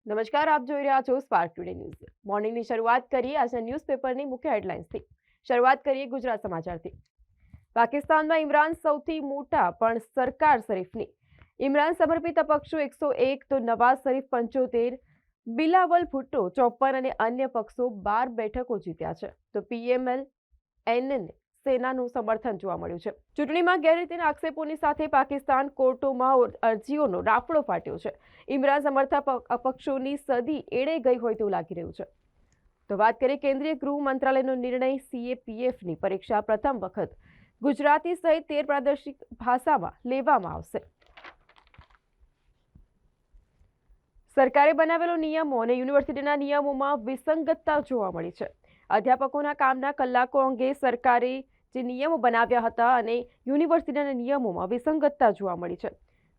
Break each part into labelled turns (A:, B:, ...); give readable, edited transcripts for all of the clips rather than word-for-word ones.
A: નમસ્કાર, આપ જોઈ રહ્યા છો સ્પાર્ક ટુડે ન્યૂઝ. મોર્નિંગની શરૂઆત કરીએ આજના ન્યૂઝપેપરની મુખ્ય હેડલાઇન્સથી. શરૂઆત કરીએ ગુજરાત સમાચારથી. પાકિસ્તાનમાં ઇમરાન સૌથી મોટા પણ સરકાર શરીફની. ઇમરાન સમર્પિત અપક્ષો 101 તો નવાઝ શરીફ 75, બિલાવલ ભુટ્ટો 54 અને અન્ય પક્ષો 12 બેઠકો જીત્યા છે. તો પીએમએલ એનને સેનાનું સમર્થન જોવા મળ્યું છે. ચૂંટણીમાં ગેરરીતિના આક્ષેપોની સાથે પાકિસ્તાન કોર્ટોમાં અરજીઓનો રાફડો ફાટ્યો છે. ઇમરાન સમર્થક અપક્ષોની સદી એળે ગઈ હોય તેવું લાગી રહ્યું છે. તો વાત કરીએ કેન્દ્રીય ગૃહ મંત્રાલયનો નિર્ણય. સીએપીએફની પરીક્ષા પ્રથમ વખત ગુજરાતી સહિત 13 પ્રાદેશિક ભાષામાં લેવામાં આવશે. સરકારે બનાવેલો નિયમો અને યુનિવર્સિટીના નિયમોમાં વિસંગતતા જોવા મળી છે. અધ્યાપકોના કામના કલાકો અંગે સરકારે જે નિયમો બનાવ્યા હતા અને યુનિવર્સિટીના નિયમોમાં વિસંગતતા જોવા મળી છે.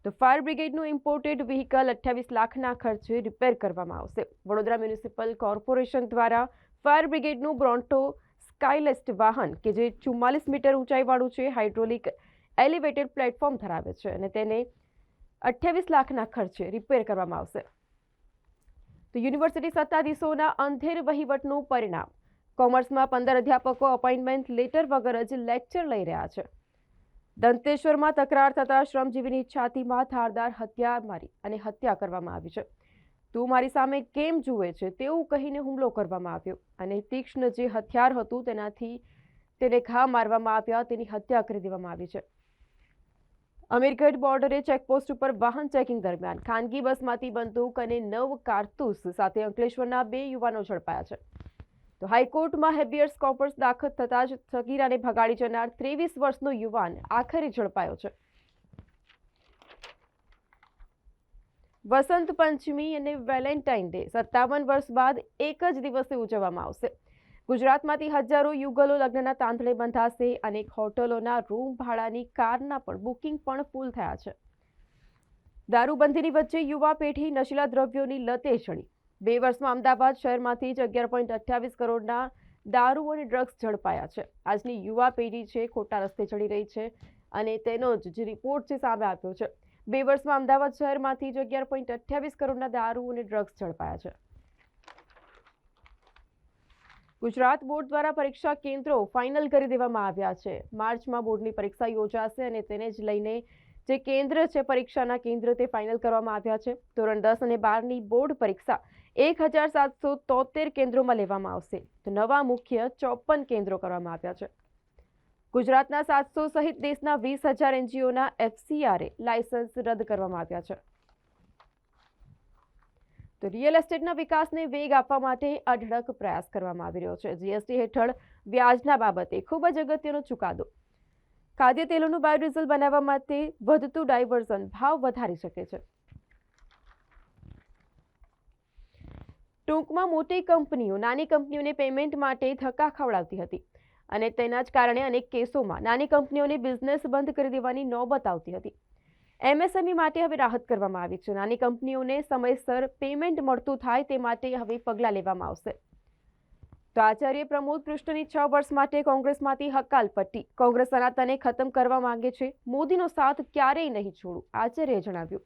A: તો ફાયર બ્રિગેડનું ઇમ્પોર્ટેડ વ્હીકલ 28 લાખના ખર્ચે રિપેર કરવામાં આવશે. વડોદરા મ્યુનિસિપલ કોર્પોરેશન દ્વારા ફાયર બ્રિગેડનું બ્રોન્ટો સ્કાયલેસ્ટ વાહન કે જે 44 મીટર ઊંચાઈવાળું છે, હાઇડ્રોલિક એલિવેટેડ પ્લેટફોર્મ ધરાવે છે અને તેને 28 લાખના ખર્ચે રિપેર કરવામાં આવશે. તો યુનિવર્સિટી સત્તાધીશોના અંધેર વહીવટનું પરિણામ. કોમર્સમાં 15 અધ્યાપકો અપોઇન્ટમેન્ટ લેટર વગર જ લેક્ચર લઈ રહ્યા છે. દંતેશ્વરમાં તકરાર થતા શ્રમજીવીની છાતીમાં ધારદાર હથિયાર મારી અને હત્યા કરવામાં આવી છે. તું મારી સામે કેમ જુએ છે તેવું કહીને હુમલો કરવામાં આવ્યો અને તીક્ષ્ણ જે હથિયાર હતું તેનાથી તેને ઘા મારવામાં આવ્યા, તેની હત્યા કરી દેવામાં આવી છે. અમીરગઢ બોર્ડરે ચેકપોસ્ટ ઉપર વાહન ચેકિંગ દરમિયાન ખાનગી બસમાંથી બંદૂક અને 9 કારતૂસ સાથે અંકલેશ્વરના 2 યુવાનો ઝડપાયા છે. તો હાઈકોર્ટમાં હેબિયસ કોર્પસ દાખલ થતા જ સગીરાને ભગાડી જનાર 23 વર્ષનો યુવાન આખરે ઝડપાયો છે. વસંત પંચમી અને વેલેન્ટાઇન ડે 57 વર્ષ બાદ એક જ દિવસે ઉજવવામાં આવશે. ગુજરાતમાંથી હજારો યુગલો લગ્નના તાંતણે બંધાશે. અનેક હોટલોના રૂમ ભાડાની કારના પણ બુકિંગ પણ ફૂલ થયા છે. દારૂબંધીની વચ્ચે યુવા પેઢી નશીલા દ્રવ્યોની લતે ચડી. 2 વર્ષમાં અમદાવાદ શહેરમાંથી જ 11.28 કરોડના દારૂ અને ડ્રગ્સ ઝડપાયા છે. આજની યુવા પેઢી છે ખોટા રસ્તે ચડી રહી છે અને તેનો જ રિપોર્ટ છે સામે આવ્યો છે. 2 વર્ષમાં અમદાવાદ શહેરમાંથી જ 11.28 કરોડના દારૂ અને ડ્રગ્સ ઝડપાયા છે. ગુજરાત બોર્ડ દ્વારા પરીક્ષા કેન્દ્રો ફાઇનલ કરી દેવામાં આવ્યા છે. માર્ચમાં બોર્ડની પરીક્ષા યોજાશે અને તેને જ લઈને જે કેન્દ્ર છે પરીક્ષાના કેન્દ્ર તે ફાઇનલ કરવામાં આવ્યા છે. ધોરણ 10 અને 12ની બોર્ડ પરીક્ષા 1773 કેન્દ્રોમાં લેવામાં આવશે. તો નવા મુખ્ય 54 કેન્દ્રો કરવામાં આવ્યા છે. ગુજરાતના 700 સહિત દેશના 20,000 એનજીઓના એફસીઆરએ લાયસન્સ રદ કરવામાં આવ્યા છે. તો રિયલ એસ્ટેટના વિકાસને વેગ આપવા માટે અઢળક પ્રયાસ કરવામાં આવી રહ્યો છે. જીએસટી હેઠળ વ્યાજના બાબતે ખૂબ જ અગત્યનો ચુકાદો. ખાદ્ય તેલોનું બાયોડીઝલ બનાવવા માટે વધતું ડાયવર્ઝન ભાવ વધારી શકે છે. ટૂંકમાં મોટી કંપનીઓ નાની કંપનીઓને પેમેન્ટ માટે ધક્કા ખવડાવતી હતી અને તેના જ કારણે અનેક કેસોમાં નાની કંપનીઓને બિઝનેસ બંધ કરી દેવાની નોબત આવતી હતી. એમએસએમઈ માટે હવે રાહત કરવામાં આવી છે. નાની કંપનીઓને સમયસર પેમેન્ટ મળતું થાય તે માટે હવે પગલાં લેવામાં આવશે. તો આચાર્ય પ્રમોદ કૃષ્ણની 6 વર્ષ માટે કોંગ્રેસમાંથી હકાલપટ્ટી. કોંગ્રેસ સનાતનને ખતમ કરવા માંગે છે. મોદીનો સાથ ક્યારેય નહીં છોડું, આચાર્યએ જણાવ્યું.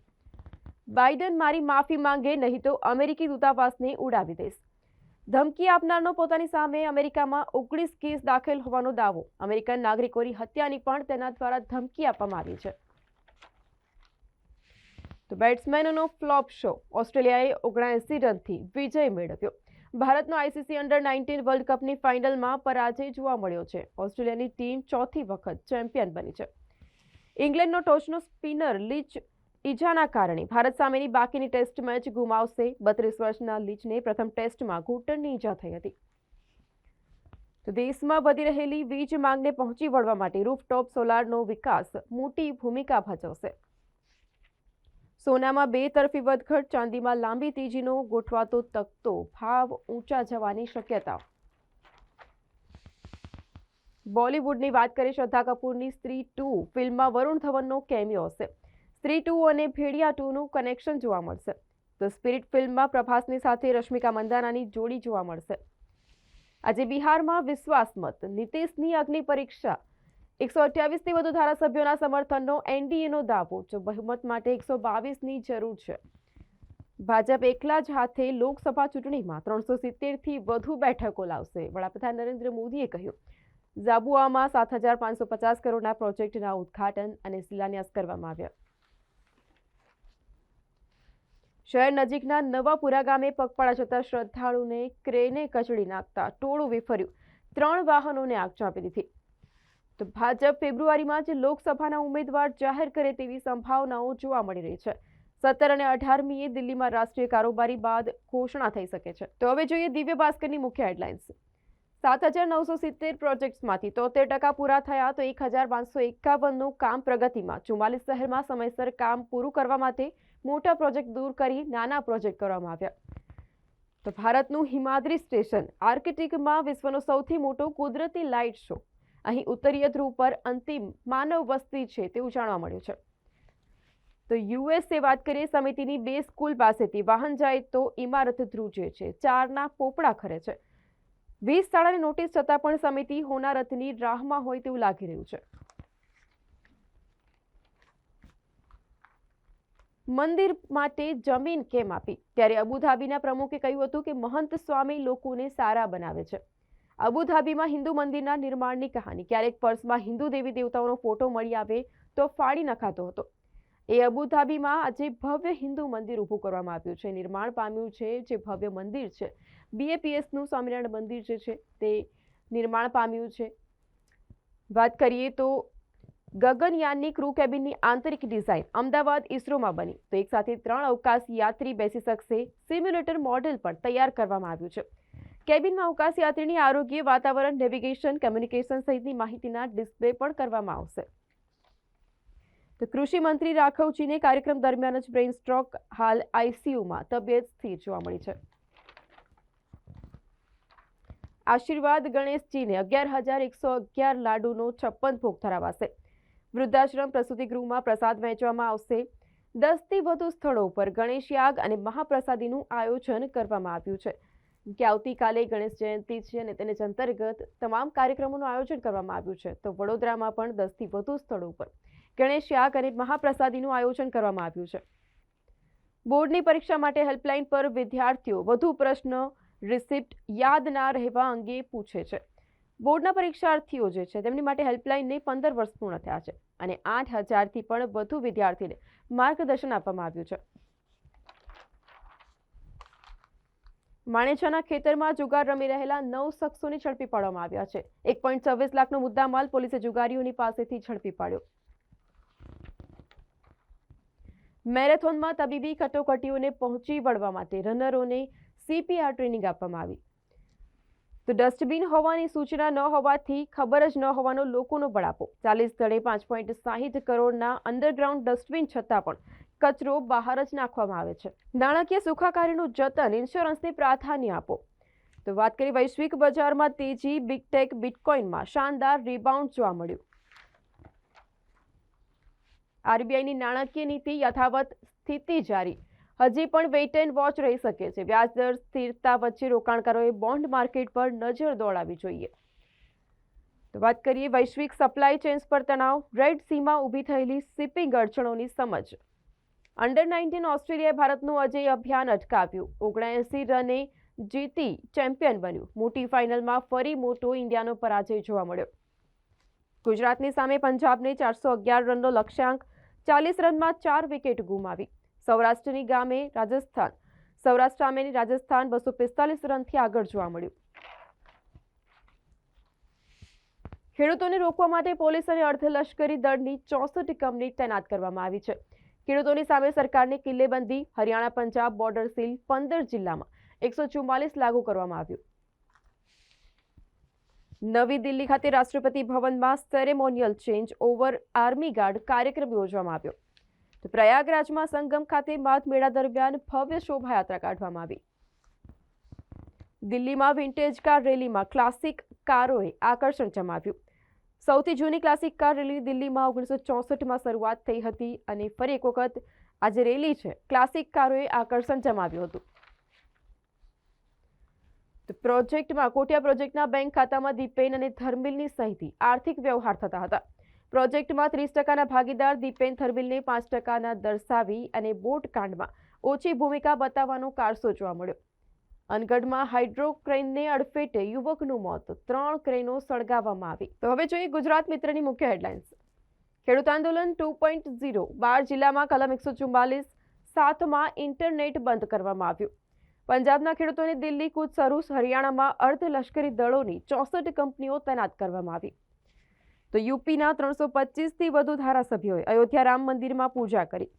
A: બાઇડન મારી માફી માંગે નહીં તો અમેરિકી દૂતાવાસને ઉડાવી દઈશ. ધમકી આપનારનો પોતાની સામે અમેરિકામાં 19 કેસ દાખલ હોવાનો દાવો. અમેરિકન નાગરિકોની હત્યાની પણ તેના દ્વારા ધમકી આપવામાં આવી છે. તો બેટ્સમેનોનો ફ્લોપ શો. ઓસ્ટ્રેલિયાએ 79 રનથી વિજય મેળવ્યો. ભારતનો આઈસીસી અંડર 19 વર્લ્ડ કપની ફાઇનલમાં પરાજય જોવા મળ્યો છે. ઓસ્ટ્રેલિયાની ટીમ ચોથી વખત ચેમ્પિયન બની છે. ઇંગ્લેન્ડનો ટોચનો સ્પિનર લીચ ઈજાના કારણે ભારત સામેની બાકીની ટેસ્ટ મેચ ગુમાવશે. 32 વર્ષના લીચને પ્રથમ ટેસ્ટમાં ઘૂંટણની ઈજા થઈ હતી. તો દેશમાં વધી રહેલી વીજ માંગને પહોંચી વળવા માટે રૂફટોપ સોલારનો વિકાસ મોટી ભૂમિકા ભજવશે. સોનામાં 2 તરફી વધઘટ. ચાંદીમાં લાંબી તેજીનો ગોઠવાતો તકતો. ભાવ ઊંચા જવાની શક્યતા. બોલિવૂડની વાત કરીએ. શ્રદ્ધા કપૂરની સ્ત્રી 2 ફિલ્મમાં વરુણ ધવનનો કેમિયો હશે. સ્ત્રી 2 અને ભેડિયા 2નું કનેક્શન જોવા મળશે. તો સ્પિરિટ ફિલ્મમાં પ્રભાસની સાથે રશ્મિકા મંદાનાની જોડી જોવા મળશે. આજે બિહારમાં વિશ્વાસ મત. નીતિશની અગ્નિ પરીક્ષા. 128થી વધુ ધારાસભ્યોના સમર્થનનો એનડીએનો દાવો. જો બહુમત માટે 122ની જરૂર છે. ભાજપ એકલા જ હાથે લોકસભા ચૂંટણીમાં 370થી વધુ બેઠકો લાવશે. વડાપ્રધાન નરેન્દ્ર મોદીએ કહ્યું, ઝાબુઆમાં 7,550 કરોડના પ્રોજેક્ટના ઉદ્ઘાટન અને શિલાન્યાસ કરવામાં આવ્યા. શહેર નજીકના નવાપુરા ગામે પગપાળા જતા શ્રદ્ધાળુને ક્રેને કચડી નાખતા ટોળું વિફર્યું. 3 વાહનોને આગ ચાંપી દીધી. તો ભાજપ ફેબ્રુઆરીમાં જ લોકસભાના ઉમેદવાર જાહેર કરે તેવી સંભાવનાઓ જોવા મળી રહી છે. 17 અને 18મીએ દિલ્હીમાં રાષ્ટ્રીય કારોબારી બાદ ઘોષણા થઈ શકે છે. તો હવે જોઈએ દિવ્ય ભાસ્કરની મુખ્ય હેડલાઇન્સ. 7,970 પ્રોજેક્ટ્સમાંથી 73% પૂરા થયા તો 1,551નું કામ પ્રગતિમાં. 44 શહેરમાં સમયસર કામ પૂરું કરવા માટે મોટા પ્રોજેક્ટ દૂર કરી નાના પ્રોજેક્ટ કરવામાં આવ્યા. તો ભારતનું હિમાદ્રી સ્ટેશન આર્કટિકમાં વિશ્વનો સૌથી મોટો કુદરતી લાઇટ શો. અહીં ઉત્તરીય ધ્રુવ પર અંતિમ માનવ વસ્તી છે તેવું જાણવા મળ્યું છે. તો યુએસએ વાત કરીએ, સમિતિની 2 સ્કૂલ પાસેથી વાહન જાય તો ઇમારત ધ્રુજે છે, 4ના પોપડા ખરે છે. 20 શાળાની નોટિસ છતાં પણ સમિતિ હોનારતની રાહમાં હોય તેવું લાગી રહ્યું છે. મંદિર માટે જમીન કેમ આપી? ત્યારે અબુધાબીના પ્રમુખે કહ્યું હતું કે મહંત સ્વામી લોકોને સારા બનાવે છે. અબુધાબીમાં હિન્દુ મંદિરના નિર્માણની કહાની. ક્યારેક પર્સમાં હિન્દુ દેવી દેવતાઓનો ફોટો મળી આવે તો ફાડી નખાતો હતો. એ અબુધાબીમાં આજે ભવ્ય હિન્દુ મંદિર ઊભું કરવામાં આવ્યું છે, નિર્માણ પામ્યું છે. જે ભવ્ય મંદિર છે, BAPSનું સ્વામિનારાયણ મંદિર જે છે તે નિર્માણ પામ્યું છે. વાત કરીએ તો ગગનયાનની ક્રૂ કેબિનની આંતરિક ડિઝાઇન અમદાવાદ ઇસરોમાં બની. તો એક સાથે 3 અવકાશ યાત્રી બેસી શકશે. સિમ્યુલેટર મોડેલ પણ તૈયાર કરવામાં આવ્યું છે. કેબિનમાં અવકાશ યાત્રીની આરોગ્ય, વાતાવરણ, નેવિગેશન, કમ્યુનિકેશન સહિતની માહિતીના ડિસ્પ્લે પણ કરવામાં આવશે. તો કૃષિ મંત્રી રાઘવજીને કાર્યક્રમ દરમિયાન જ બ્રેઇન સ્ટ્રોક, હાલ ICUમાં, તબિયત સ્થિર જોવા મળી છે. આશીર્વાદ ગણેશજીને 11,111 લાડુનો 56 ભોગ ધરાવાશે. વૃદ્ધાશ્રમ પ્રસૂતિગૃહમાં પ્રસાદ વહેંચવામાં આવશે. 10થી વધુ સ્થળો પર ગણેશ યાગ અને મહાપ્રસાદીનું આયોજન કરવામાં આવ્યું છે. કે આવતીકાલે ગણેશ જયંતિ છે અને તેને અંતર્ગત તમામ કાર્યક્રમોનું આયોજન કરવામાં આવ્યું છે. તો વડોદરામાં પણ 10થી વધુ સ્થળો પર ગણેશ યાગ અને મહાપ્રસાદીનું આયોજન કરવામાં આવ્યું છે. બોર્ડની પરીક્ષા માટે હેલ્પલાઇન પર વિદ્યાર્થીઓ વધુ પ્રશ્ન, રિસિપ્ટ યાદ ના રહેવા અંગે પૂછે છે. બોર્ડના પરીક્ષાર્થીઓ જે છે તેમની માટે હેલ્પલાઇનને 15 વર્ષ પૂર્ણ થયા છે અને 8,000થી પણ વધુ વિદ્યાર્થીને માર્ગદર્શન આપવામાં આવ્યું છે. માણેચાના ખેતરમાં જુગાર રમી રહેલા 9 શખ્સોને ઝડપી પાડવામાં આવ્યા છે. 1.26 લાખનો મુદ્દામાલ પોલીસે જુગારીઓની પાસેથી ઝડપી પાડ્યો. મેરેથોનમાં તબીબી કટોકટીઓને પહોંચી વળવા માટે રનરોને CPR ટ્રેનિંગ આપવામાં આવી. તો ડસ્ટબિન હોવાની સૂચના ન હોવાથી ખબર જ ન હોવાનો લોકોનો બળાપો. 40 સ્થળે 5.60 કરોડના અંડરગ્રાઉન્ડ ડસ્ટબિન છતાં પણ કચરો બહાર જ નાખવામાં આવે છે. નાણાકીય સુખાકારીનું જતન, ઇન્સ્યોરન્સને પ્રાધાન્ય આપો. તો વાત કરીએ વૈશ્વિક બજારમાં તેજી. બિગટેક બિટકોઇનમાં શાનદાર રિબાઉન્ડ જોવા મળ્યું. RBIની નાણાકીય નીતિ યથાવત સ્થિતિ જારી. હજી પણ વેઇટ એન્ડ વોચ રહી શકે છે. વ્યાજદર સ્થિરતા વચ્ચે રોકાણકારોએ બોન્ડ માર્કેટ પર નજર દોડાવવી જોઈએ. તો વાત કરીએ વૈશ્વિક સપ્લાય ચેન્સ પર તણાવ. રેડ સીમાં ઊભી થયેલી શિપિંગ અડચણોની સમજ. અંડર-19 ઓસ્ટ્રેલિયાએ ભારતનું અજેય અભિયાન અટકાવ્યું. 79 રને જીતી ચેમ્પિયન બન્યું. મોટી ફાઇનલમાં ફરી મોટો ઇન્ડિયાનો પરાજય જોવા મળ્યો. ગુજરાતની સામે પંજાબને 411 રનનો લક્ષ્યાંક. 40 રનમાં 4 વિકેટ ગુમાવી. સૌરાષ્ટ્ર સામે રાજસ્થાન 245 રનથી આગળ જોવા મળ્યું. ખેડૂતોને રોકવા માટે પોલીસ અને અર્ધલશ્કરી દળની 64 કંપની તૈનાત કરવામાં આવી છે. ખેડૂતોની સામે સરકારની કિલ્લેબંધી. Haryana Punjab border seal. 15 જિલ્લામાં 144 લાગુ કરવામાં આવ્યું. નવી દિલ્હી ખાતે રાષ્ટ્રપતિ ભવનમાં ceremonial change over army guard કાર્યક્રમ યોજવામાં આવ્યો. તો પ્રયાગરાજમાં સંગમ ખાતે માઘ મેળા દરમિયાન ભવ્ય શોભાયાત્રા કાઢવામાં આવી. દિલ્હીમાં વિન્ટેજ કાર રેલીમાં ક્લાસિક કારોએ આકર્ષણ જમાવ્યું. સૌથી જૂની ક્લાસિક કાર રેલી દિલ્હીમાં 1964માં શરૂઆત થઈ હતી અને ફરી એક વખત આજે રેલી છે. ક્લાસિક કારોએ આકર્ષણ જમાવ્યું હતું. તો પ્રોજેક્ટમાં કોટિયા પ્રોજેક્ટના બેંક ખાતામાં દીપેન અને થર્મિલની સહીથી આર્થિક વ્યવહાર થતા હતા. પ્રોજેક્ટમાં 30%ના ભાગીદાર દીપેન થર્મિલને 5%ના દર્શાવી અને બોટ કાંડમાં ઓછી ભૂમિકા બતાવવાનો કારસો જોવા મળ્યો. અનગઢમાં હાઇડ્રો ક્રેનને અડફેટે યુવકનું મોત, 3 ક્રેનો સળગાવવામાં આવી. તો હવે જોઈએ ગુજરાત મિત્રની મુખ્ય હેડલાઇન્સ. ખેડૂત આંદોલન 2.0. 12 જિલ્લામાં કલમ 144 7માં ઇન્ટરનેટ બંધ કરવામાં આવ્યું. પંજાબના ખેડૂતોને દિલ્હી કૂચ શરૂ. હરિયાણામાં અર્ધલશ્કરી દળોની 64 કંપનીઓ તૈનાત કરવામાં આવી. તો યુપીના 325થી વધુ ધારાસભ્યોએ અયોધ્યા રામ મંદિરમાં પૂજા કરી.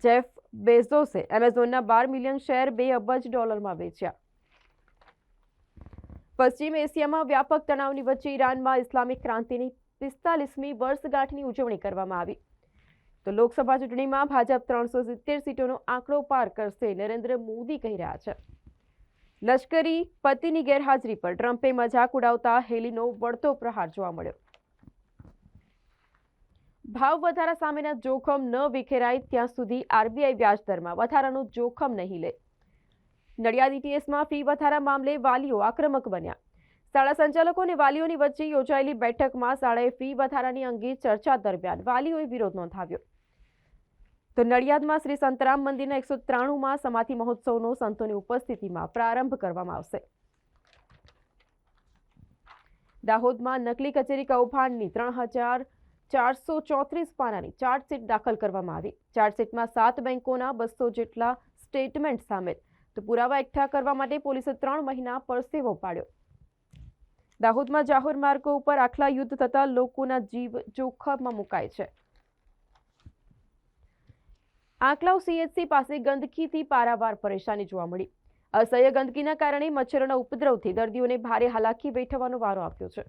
A: જેફ બેઝોસે એમેઝોનના 12 મિલિયન શેર $2 અબજ વેચ્યા. પશ્ચિમ એશિયામાં વ્યાપક તણાવની વચ્ચે ઈરાનમાં ઇસ્લામિક ક્રાંતિની 45મી વર્ષગાંઠની ઉજવણી કરવામાં આવી. તો લોકસભા ચૂંટણીમાં ભાજપ 370 સીટોનો આંકડો પાર કરશે, નરેન્દ્ર મોદી કહી રહ્યા છે. લશ્કરી પતિની ગેરહાજરી પર ટ્રમ્પે મજાક ઉડાવતા હેલીનો વળતો પ્રહાર જોવા મળ્યો. ભાવ વધારા સામેના જોખમ ન વિખેરાય ત્યાં સુધી આરબીઆઈ વ્યાજદરમાં વધારાનું જોખમ નહીં લે. નડિયાદ ETSમાં ફી વધારા મામલે વાલીઓ આક્રમક બન્યા. શાળા સંચાલકો અને વાલીઓની વચ્ચે યોજાયેલી બેઠકમાં શાળાએ ફી વધારાની અંગે ચર્ચા દરમિયાન વાલીઓએ વિરોધ નોંધાવ્યો. તો નડિયાદમાં શ્રી સંતરામ મંદિરના 193માં સમાધિ મહોત્સવનો સંતોની ઉપસ્થિતિમાં પ્રારંભ કરવામાં આવશે. દાહોદમાં નકલી કચેરી કૌભાંડની 3434 પાનાની ચાર્જશીટ દાખલ કરવામાં આવી. ચાર્જશીટમાં 7 બેંકોના 200 જેટલા સ્ટેટમેન્ટ સામેલ. તો પુરાવા એકઠા કરવા માટે પોલીસે 3 મહિના પરસેવો પાડ્યો. દાહોદમાં જાહેર માર્ગો ઉપર આખલા યુદ્ધ થતા લોકોના જીવ જોખમમાં મુકાય છે. આંકલાવ CHC પાસે ગંદકીથી પારાવાર પરેશાની જોવા મળી. અસહ્ય ગંદકીના કારણે મચ્છરોના ઉપદ્રવથી દર્દીઓને ભારે હાલાકી વેઠવાનો વારો આપ્યો છે.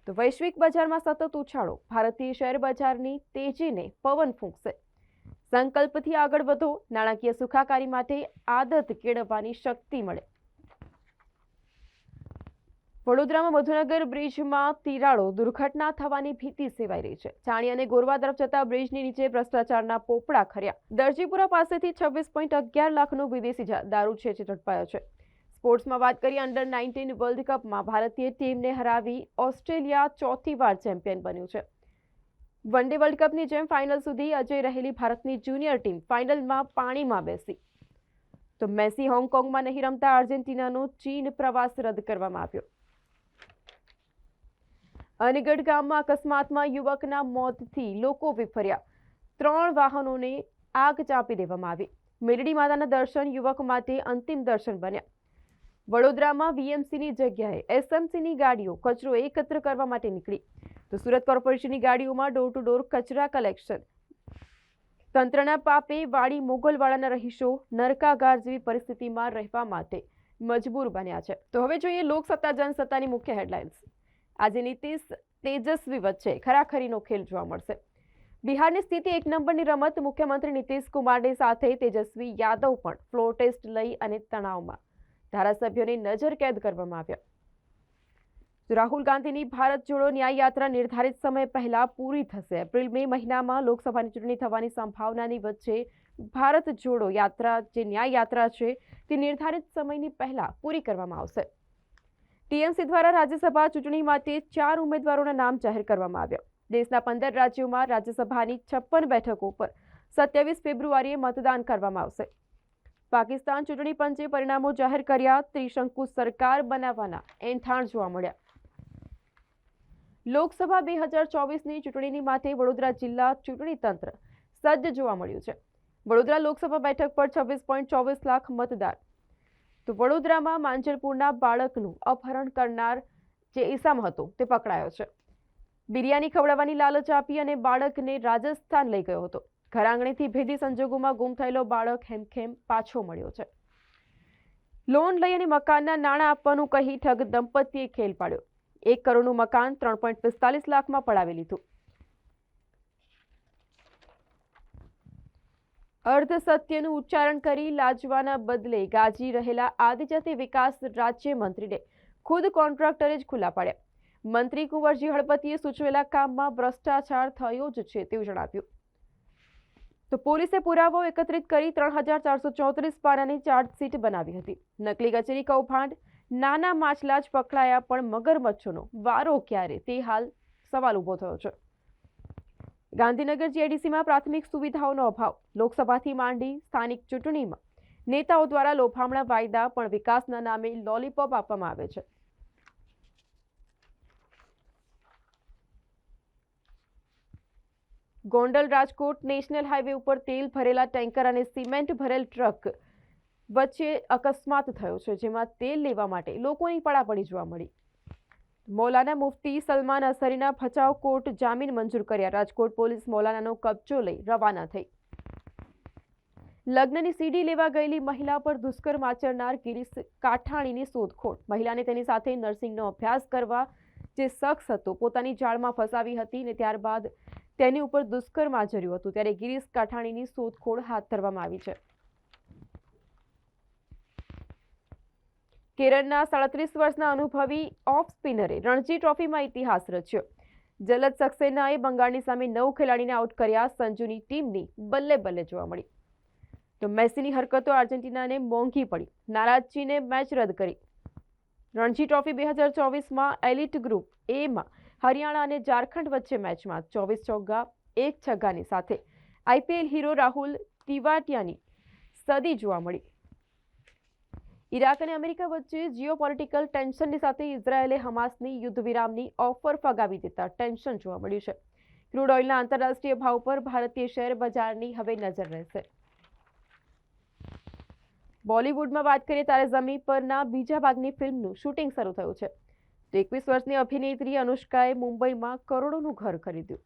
A: તો વૈશ્વિક બજારમાં સતત ઉછાળો. ભારતીય શેર બજારની તેજીને પવન ફૂંકશે. સંકલ્પથી આગળ વધો. નાણાકીય સુખાકારી માટે આદત કેળવવાની શક્તિ મળે. વડોદરામાં મધુનગર બ્રિજમાં તિરાડો, દુર્ઘટના થવાની ભીતિ સેવાઈ રહી છે. ચાણી અને ગોરવા તરફ જતા બ્રિજની નીચે ભ્રષ્ટાચારના પોપડા ખર્યા. દરજીપુરા પાસેથી 26.11 લાખનો વિદેશી દારૂ છે ઝડપાયો છે. સ્પોર્ટ્સમાં વાત કરીએ, અંડર-19 વર્લ્ડ કપમાં ભારતીય ટીમને હરાવી ઓસ્ટ્રેલિયા 4થી વાર ચેમ્પિયન બન્યું છે. વન ડે વર્લ્ડ કપની જેમ ફાઇનલ સુધી અજય રહેલી ભારતની જુનિયર ટીમ ફાઇનલમાં પાણીમાં બેસી. તો મેસી હોંગકોંગમાં નહીં રમતા અર્જેન્ટિનાનો ચીન પ્રવાસ રદ કરવામાં આવ્યો. અનગઢ ગામમાં અકસ્માતમાં યુવકના મોતથી લોકો વિફર્યા. 3 વાહનોને આગ ચાંપી દેવામાં આવી. મેરડી માતાના દર્શન યુવક માટે અંતિમ દર્શન બન્યા. વડોદરામાં VMCની જગ્યાએ SMCની ગાડીઓ કચરો એકત્ર કરવા માટે નીકળી. તો સુરત કોર્પોરેશનની ગાડીઓમાં ડોર ટુ ડોર કચરા કલેક્શન. તંત્રના પાપે વાડી મોગલવાડાના રહીશો નરકાગાર જેવી પરિસ્થિતિમાં રહેવા માટે મજબૂર બન્યા છે. તો હવે જોઈએ લોકસત્તા જનસત્તાની મુખ્ય હેડલાઇન્સ. આજે નીતિશ તેજસ્વી વચ્ચે ખરાખરીનો ખેલ જોવા મળશે. બિહારની સ્થિતિ 1 નંબરની રમત. મુખ્યમંત્રી નીતિશ કુમારની સાથે તેજસ્વી યાદવ પણ ફ્લોર ટેસ્ટ લઈ અને તણાવમાં. ધારાસભ્યોની નજર કેદ કરવામાં આવ્યા. રાહુલ ગાંધીની ભારત જોડો ન્યાય યાત્રા નિર્ધારિત સમય પહેલા પૂરી થશે. એપ્રિલ-મે મહિનામાં લોકસભાની ચૂંટણી થવાની સંભાવનાની વચ્ચે ભારત જોડો યાત્રા જે ન્યાય યાત્રા છે તે નિર્ધારિત સમયની પહેલા પૂરી કરવામાં આવશે. TMC દ્વારા રાજ્યસભા ચૂંટણી માટે 4 ઉમેદવારોના નામ જાહેર કરવામાં આવ્યા. દેશના 15 રાજ્યોમાં રાજ્યસભાની 56 બેઠકો પર 27 ફેબ્રુઆરીએ મતદાન કરવામાં આવશે. પાકિસ્તાન ચૂંટણી પંચે પરિણામો જાહેર કર્યા. ત્રિશંકુ સરકાર બનાવવાના એંધાણ જોવા મળ્યા. લોકસભા 2024ની ચૂંટણી માટે વડોદરા જિલ્લા ચૂંટણી તંત્ર સજ્જ જોવા મળ્યું છે. વડોદરા લોકસભા બેઠક પર 26.24 લાખ મતદાર. તો વડોદરામાં માંજલપુરના બાળકનું અપહરણ કરનાર જે ઈસમ હતો તે પકડાયો છે. બિરયાની ખવડાવવાની લાલચ આપી અને બાળકને રાજસ્થાન લઈ ગયો હતો. ઘર આંગણેથી ભેદી સંજોગોમાં ગુમ થયેલો બાળક હેમખેમ પાછો મળ્યો છે. લોન લઈ અને મકાનના નાણાં આપવાનું કહી ઠગ દંપતીએ ખેલ પાડ્યો. 1 કરોડનું મકાન 3.45 લાખમાં પડાવી લીધું. અર્ધ સત્યનું ઉચ્ચારણ કરી લાજવાના બદલે ગાજી રહેલા આદિજાતિ વિકાસ રાજ્યમંત્રીને ખુદ કોન્ટ્રાક્ટરે જ ખુલ્લા પાડ્યા. મંત્રી કુંવરજી હળપતિએ સૂચવેલા કામમાં ભ્રષ્ટાચાર થયો જ છે તેવું જણાવ્યું. તો પોલીસે પુરાવો એકત્રિત કરી 3434 પાનાની ચાર્જશીટ બનાવી હતી. નકલી કચેરી કૌભાંડ, નાના માછલા જ પકડાયા પણ મગરમચ્છોનો વારો ક્યારે તે હાલ સવાલ ઊભો થયો છે. ગાંધીનગર જીઆઈડીસીમાં પ્રાથમિક સુવિધાઓનો અભાવ, લોકસભાથી માંડી સ્થાનિક ચૂંટણીમાં નેતાઓ દ્વારા લોભામણા વાયદા પણ વિકાસના નામે લોલીપોપ આપવામાં આવે છે. ગોંડલ રાજકોટ નેશનલ હાઈવે ઉપર તેલ ભરેલા ટેન્કર અને સિમેન્ટ ભરેલ ટ્રક વચ્ચે અકસ્માત થયો છે, જેમાં તેલ લેવા માટે લોકોની પડાપડી જોવા મળી. મૌલાના મુફ્તી સલમાન અસરીના ભચાઉ કોર્ટ જામીન મંજૂર કર્યા. રાજકોટ પોલીસ મૌલાનાનો કબજો લઈ રવાના થઈ. લગ્નની સીડી લેવા ગયેલી મહિલા પર દુષ્કર્મ આચરનાર ગિરીશ કાઠાણીની શોધખોળ. મહિલાને તેની સાથે નર્સિંગનો અભ્યાસ કરવા જે શખ્સ હતો પોતાની જાળમાં ફસાવી હતી અને ત્યારબાદ તેની ઉપર દુષ્કર્મ આચર્યું હતું, ત્યારે ગિરીશ કાઠાણીની શોધખોળ હાથ ધરવામાં આવી છે. કેરળના 37 વર્ષના અનુભવી ઓફ સ્પિનરે રણજી ટ્રોફીમાં ઇતિહાસ રચ્યો. જલદ સક્સેનાએ બંગાળની સામે 9 ખેલાડીને આઉટ કર્યા. સંજુની ટીમની બલ્લે બલ્લે જોવા મળી. તો મેસીની હરકતો આર્જેન્ટિનાને મોંઘી પડી. નારાજ ચીને મેચ રદ કરી. રણજી ટ્રોફી 2024માં એલિટ ગ્રુપ એમાં હરિયાણા અને ઝારખંડ વચ્ચે મેચમાં 24 ચોગ્ગા 1 છગ્ગાની સાથે આઈપીએલ હીરો રાહુલ તિવાટિયાની સદી જોવા મળી. ઇરાક અને અમેરિકા વચ્ચે જીઓપોલિટિકલ ટેન્શનની સાથે ઇઝરાયેલે હમાસની યુદ્ધ વિરામની ઓફર ફગાવી દેતા ટેન્શન જોવા મળ્યું છે. ક્રૂડ ઓઇલના આંતરરાષ્ટ્રીય ભાવ પર ભારતીય શેર બજારની હવે નજર રહેશે. બોલિવૂડમાં વાત કરીએ ત્યારે ઝમીન પરના બીજા ભાગની ફિલ્મનું શૂટિંગ શરૂ થયું છે. 21 વર્ષની અભિનેત્રી અનુષ્કાએ મુંબઈમાં કરોડોનું ઘર ખરીદ્યું.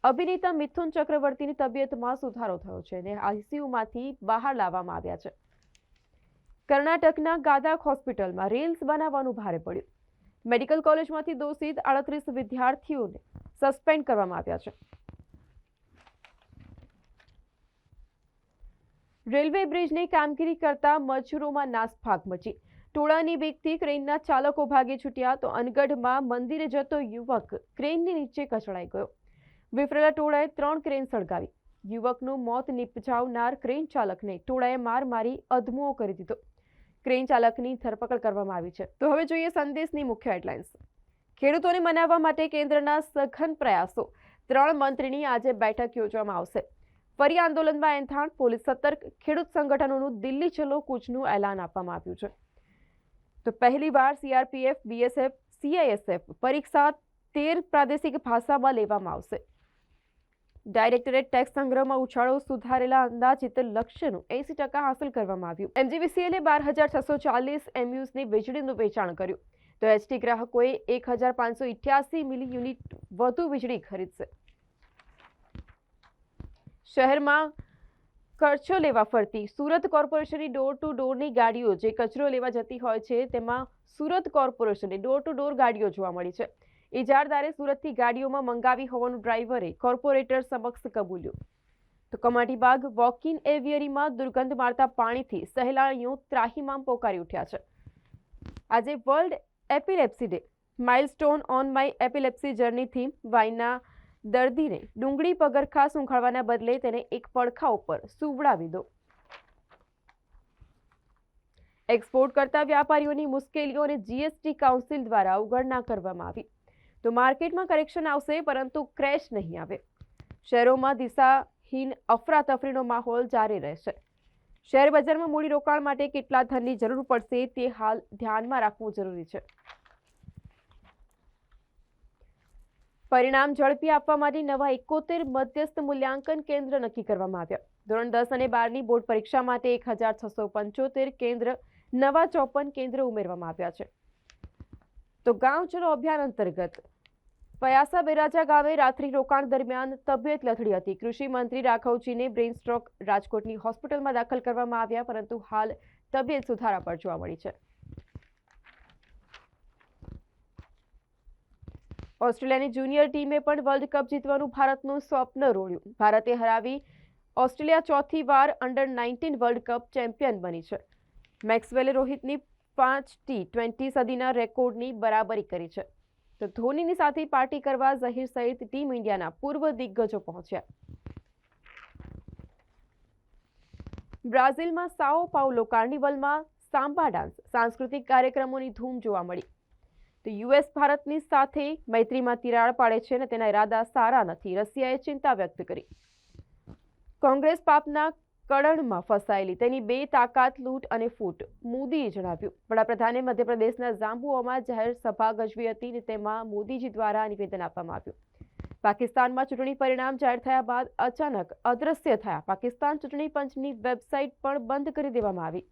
A: અભિનેતા મિથુન ચક્રવર્તીની તબિયતમાં સુધારો થયો છે અને આઈસીયુમાંથી બહાર લાવવામાં આવ્યા છે. કર્ણાટકના ગાદાક હોસ્પિટલમાં રીલ્સ બનાવવાનું ભારે પડ્યું. મેડિકલ કોલેજમાંથી દોષિત 38 વિદ્યાર્થીઓને સસ્પેન્ડ કરવામાં આવ્યા છે. રેલવે બ્રિજની કામગીરી કરતા મજૂરોમાં નાસભાગ મચી. ટોળાની બીકથી ક્રેનના ચાલકો ભાગી છૂટ્યા તો અનગઢમાં મંદિરે જતો યુવક ક્રેનની નીચે કચડાઈ ગયો. વિફરેલા ટોળાએ 3 ક્રેન સળગાવી. યુવકનું મોત નિપજાવનાર ક્રેન ચાલકને ટોળાએ માર મારી અધમુઓ કરી દીધો. ક્રેન ચાલકની ધરપકડ કરવામાં આવી છે. તો હવે જોઈએ સંદેશની મુખ્ય હેડલાઇન્સ. ખેડૂતોને મનાવવા માટે કેન્દ્રના સઘન પ્રયાસો. 3 મંત્રીની આજે બેઠક યોજવામાં આવશે. ફરી આંદોલનમાં એંધાણ, પોલીસ સતર્ક. ખેડૂત સંગઠનોનું દિલ્હી ચલો કૂચનું એલાન આપવામાં આવ્યું છે. તો પહેલીવાર સીઆરપીએફ, બીએસએફ, સીઆઈએસએફ પરીક્ષા 13 પ્રાદેશિક ભાષામાં લેવામાં આવશે. ડાયરેક્ટરેટ ટેક્સ સંગ્રહમાં ઉછાળો. સુધારેલા અંદાજિત લક્ષ્યનું 80% હાંસલ કરવામાં આવ્યું. એમજીવીસીએલે 12,640 એમયુસની વીજળીનું વેચાણ કર્યું. તો એચટી ગ્રાહકોએ 1,588 મિલી યુનિટ વધુ વીજળી ખરીદશે. શહેરમાં કચરો લેવા ફરતી સુરત કોર્પોરેશનની ડોર ટુ ડોરની ગાડીઓ જે કચરો લેવા જતી હોય છે તેમાં સુરત કોર્પોરેશનની ડોર ટુ ડોર ગાડીઓ જોવા મળી છે. ઇજારદારે સુરતથી ગાડીઓમાં મંગાવી હોવાનું ડ્રાઈવરે કોર્પોરેટર સમક્ષ કબૂલ્યું. તો કમાટીબાગ વોક-ઇન એવિયરીમાં દુર્ગંધ મારતા પાણીથી સહેલાણીઓ ત્રાહિમામ પોકારી ઉઠ્યા છે. આજે world epilepsy day. Milestone on my epilepsy journey theme. વાઈના દર્દીને ડુંગળી પગરખા સૂંઘાડવાના બદલે તેને એક પડખા ઉપર સુવડાવી દો. એક્સપોર્ટ કરતા વ્યાપારીઓની મુશ્કેલીઓ અને જીએસટી કાઉન્સિલ દ્વારા અવગણના કરવામાં આવી. તો માર્કેટમાં કરેક્શન આવશે પરંતુ ક્રેશ નહીં આવે. શહેરોમાં દિશાહીન અફરાતફરીનો માહોલ જારી રહેશે. શેર બજારમાં મૂડીરોકાણ માટે કેટલા ધનની જરૂર પડશે તે હાલ ધ્યાનમાં રાખવું જરૂરી છે. પરિણામ ઝડપી આપવા માટે નવા 71 મધ્યસ્થ મૂલ્યાંકન કેન્દ્ર નક્કી કરવામાં આવ્યા. ધોરણ 10 અને 12ની બોર્ડ પરીક્ષા માટે 1,675 કેન્દ્ર, નવા 54 કેન્દ્ર ઉમેરવામાં આવ્યા છે. તો ગાંવ ચલો અભિયાન અંતર્ગત પયાસા બેરાજા ગામે રાત્રિ રોકાણ દરમિયાન તબિયત લથડી હતી. કૃષિ મંત્રી રાઘવજીને બ્રેઇન સ્ટ્રોક રાજકોટની હોસ્પિટલમાં દાખલ કરવામાં આવ્યા, પરંતુ હાલ તબિયત સુધારા પર જોવા મળી છે. ઓસ્ટ્રેલિયાની જુનિયર ટીમે પણ વર્લ્ડ કપ જીતવાનું ભારતનું સ્વપ્ન રોળ્યું. ભારતે હરાવી ઓસ્ટ્રેલિયા ચોથી વાર અંડર-19 વર્લ્ડ કપ ચેમ્પિયન બની છે. મેક્સવેલે રોહિતની 5 T20 સદીના રેકોર્ડની બરાબરી કરી છે. તો ધોનીની સાથે પાર્ટી કરવા ઝહીર સહિત ટીમ ઇન્ડિયાના પૂર્વ દિગ્ગજો પહોંચ્યા. બ્રાઝિલમાં સાઓ પાઉલો કાર્નિવલમાં સામ્બા ડાન્સ સાંસ્કૃતિક કાર્યક્રમોની ધૂમ જોવા મળી. તો યુએસ ભારતની સાથે મૈત્રીમાં તિરાડ પાડે છે અને તેના ઇરાદા સારા નથી, રશિયાએ ચિંતા વ્યક્ત કરી. કોંગ્રેસ પાપના કળણમાં ફસાયેલી, તેની બેતાકાત લૂંટ અને ફૂટ, મોદીએ જણાવ્યું. વડાપ્રધાને મધ્યપ્રદેશના ઝાંબુઆમાં જાહેર સભા ગજવી હતી અને તેમાં મોદીજી દ્વારા નિવેદન આપવામાં આવ્યું. પાકિસ્તાનમાં ચૂંટણી પરિણામ જાહેર થયા બાદ અચાનક અદૃશ્ય થયા. પાકિસ્તાન ચૂંટણી પંચની વેબસાઇટ પણ બંધ કરી દેવામાં આવી.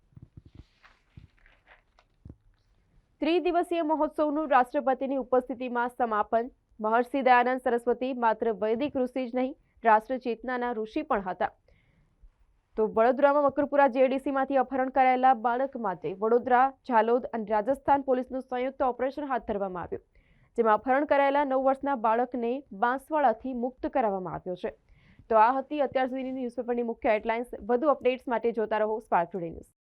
A: ત્રિદિવસીય મહોત્સવનું રાષ્ટ્રપતિની ઉપસ્થિતિમાં સમાપન. મહર્ષિ દયાનંદ સરસ્વતી માત્ર વૈદિક ઋષિ જ નહીં, રાષ્ટ્ર ચેતનાના ઋષિ પણ હતા. તો વડોદરામાં મકરપુરા જેડીસીમાંથી અપહરણ કરાયેલા બાળક માટે વડોદરા, ઝાલોદ અને રાજસ્થાન પોલીસનું સંયુક્ત ઓપરેશન હાથ ધરવામાં આવ્યું, જેમાં અપહરણ કરાયેલા 9 વર્ષના બાળકને બાંસવાડાથી મુક્ત કરાવવામાં આવ્યો છે. તો આ હતી અત્યાર સુધીની ન્યૂઝપેપરની મુખ્ય હેડલાઇન્સ. વધુ અપડેટ્સ માટે જોતા રહો સ્પાર્ક ટુડે ન્યૂઝ.